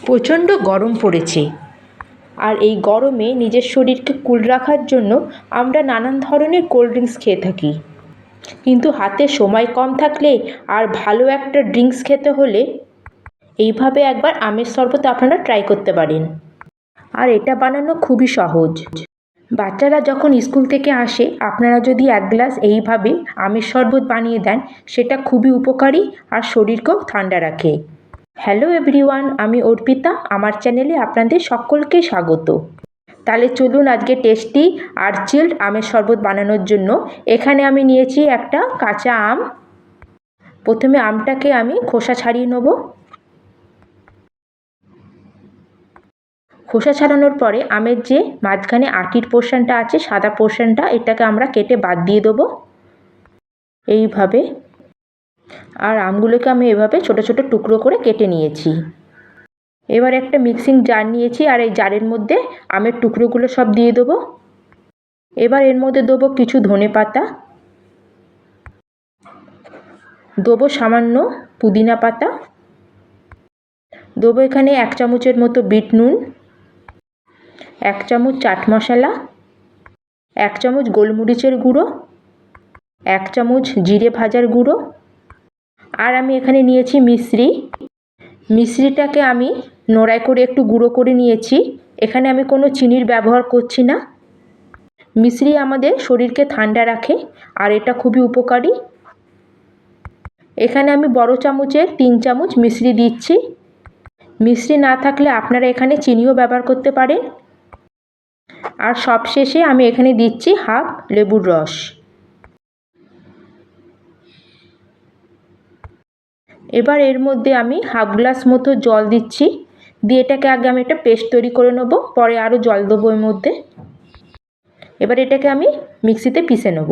প্রচণ্ড গরম পড়েছে, আর এই গরমে নিজের শরীরকে কুল রাখার জন্য আমরা নানান ধরনের কোল্ড ড্রিঙ্কস খেয়ে থাকি। কিন্তু হাতে সময় কম থাকলে আর ভালো একটা ড্রিঙ্কস খেতে হলে এইভাবে একবার আমের শরবত আপনারা ট্রাই করতে পারেন। আর এটা বানানো খুবই সহজ। বাচ্চারা যখন স্কুল থেকে আসে আপনারা যদি এক গ্লাস এইভাবে আমের শরবত বানিয়ে দেন, সেটা খুবই উপকারী আর শরীরকেও ঠান্ডা রাখে। হ্যালো এভরিওয়ান, আমি অর্পিতা, আমার চ্যানেলে আপনাদের সকলকে স্বাগত। তাহলে চলুন আজকে টেস্টি আর চিল্ড আমের শরবত বানানোর জন্য এখানে আমি নিয়েছি একটা কাঁচা আম। প্রথমে আমটাকে আমি খোসা ছাড়িয়ে নেব। খোসা ছাড়ানোর পরে আমের যে মাঝখানে আটির পোর্শনটা আছে, সাদা পোর্শনটা, এটাকে আমরা কেটে বাদ দিয়ে দেবো এইভাবে। আর আমগুলোকে আমি এভাবে ছোট ছোট টুকরো করে কেটে নিয়েছি। এবার একটা মিক্সিং জার নিয়েছি, আর এই জারের মধ্যে আমের টুকরোগুলো সব দিয়ে দেবো। এবার এর মধ্যে দেবো কিছু ধনেপাতা, দেবো সামান্য পুদিনা পাতা, দেবো এখানে 1 চামচের মতো বিট নুন, 1 চামচ চাট মশলা, 1 চামচ গোলমরিচের গুঁড়ো, 1 চামচ জিরে ভাজার গুঁড়ো, আর আমি এখানে নিয়েছি মিশ্রি। মিশ্রিটাকে আমি নোড়ায় করে একটু গুঁড়ো করে নিয়েছি। এখানে আমি কোনো চিনির ব্যবহার করছি না। মিশ্রি আমাদের শরীরকে ঠান্ডা রাখে আর এটা খুবই উপকারী। এখানে আমি বড় চামচের 3 চামচ মিশ্রি দিচ্ছি। মিশ্রি না থাকলে আপনারা এখানে চিনিও ব্যবহার করতে পারেন। আর সবশেষে আমি এখানে দিচ্ছি হাফ লেবুর রস। এবার এর মধ্যে আমি হাফ গ্লাস মতো জল দিচ্ছি, দিয়ে এটাকে আগে আমি একটা পেস্ট তৈরি করে নেব, পরে আরও জল দেবো এর মধ্যে। এবার এটাকে আমি মিক্সিতে পিষে নেব।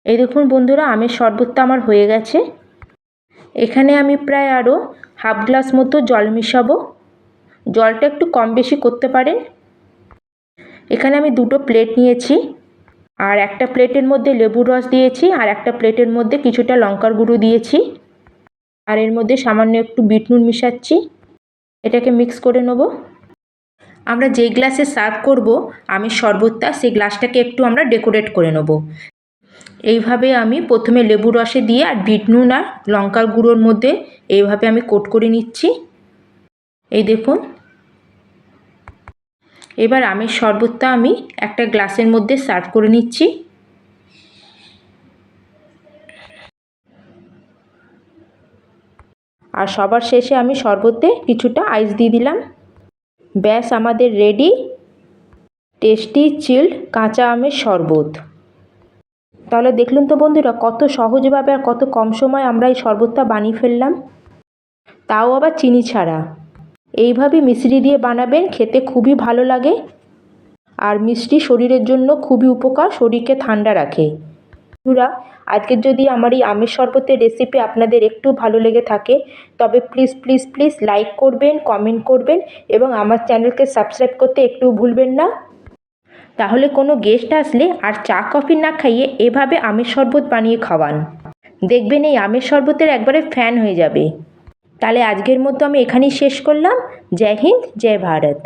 এই দেখুন বন্ধুরা, আমের শরবতটা আমার হয়ে গেছে। এখানে আমি প্রায় আরও হাফ গ্লাস মতো জল মিশাবো। জলটা একটু কম বেশি করতে পারেন। এখানে আমি 2টো প্লেট নিয়েছি, আর একটা প্লেটের মধ্যে লেবুর রস দিয়েছি, আর একটা প্লেটের মধ্যে কিছুটা লঙ্কার গুঁড়ো দিয়েছি, আর এর মধ্যে সামান্য একটু বিট নুন মিশাচ্ছি। এটাকে মিক্স করে নেব। আমরা যেই গ্লাসে সার্ভ করব আমের শরবতটা, সেই গ্লাসটাকে একটু আমরা ডেকোরেট করে নেব। এইভাবে আমি প্রথমে লেবু রসে দিয়ে আর বিট নুন আর লঙ্কার গুঁড়োর মধ্যে এইভাবে আমি কোট করে নিচ্ছি। এই দেখুন, এবার আমের শরবতটা আমি একটা গ্লাসের মধ্যে সার্ভ করে নিচ্ছি। আর সবার শেষে আমি শরবতে কিছুটা আইস দিয়ে দিলাম। ব্যাস, আমাদের রেডি টেস্টি চিল্ড কাঁচা আমের শরবত। তাহলে দেখলেন তো বন্ধুরা, কত সহজভাবে আর কত কম সময় আমরা এই শরবতটা বানিয়ে ফেললাম, তাও আবার চিনি ছাড়া। এইভাবে মিশ্রি দিয়ে বানাবেন, খেতে খুবই ভালো লাগে। আর মিষ্টি শরীরের জন্য খুবই উপকার, শরীরকে ঠান্ডা রাখে। বন্ধুরা, আজকের যদি আমার এই আমের শরবতের রেসিপি আপনাদের একটু ভালো লেগে থাকে, তবে প্লিজ প্লিজ প্লিজ লাইক করবেন, কমেন্ট করবেন এবং আমার চ্যানেলকে সাবস্ক্রাইব করতে একটু ভুলবেন না। তাহলে কোনো গেস্ট আসলে আর চা কফি না খাইয়ে এভাবে আমের শরবত বানিয়ে খাওয়ান, দেখবেন এই আমের শরবতের একবারে ফ্যান হয়ে যাবে। তাহলে আজকের মতো আমি এখানেই শেষ করলাম। জয় হিন্দ, জয় ভারত।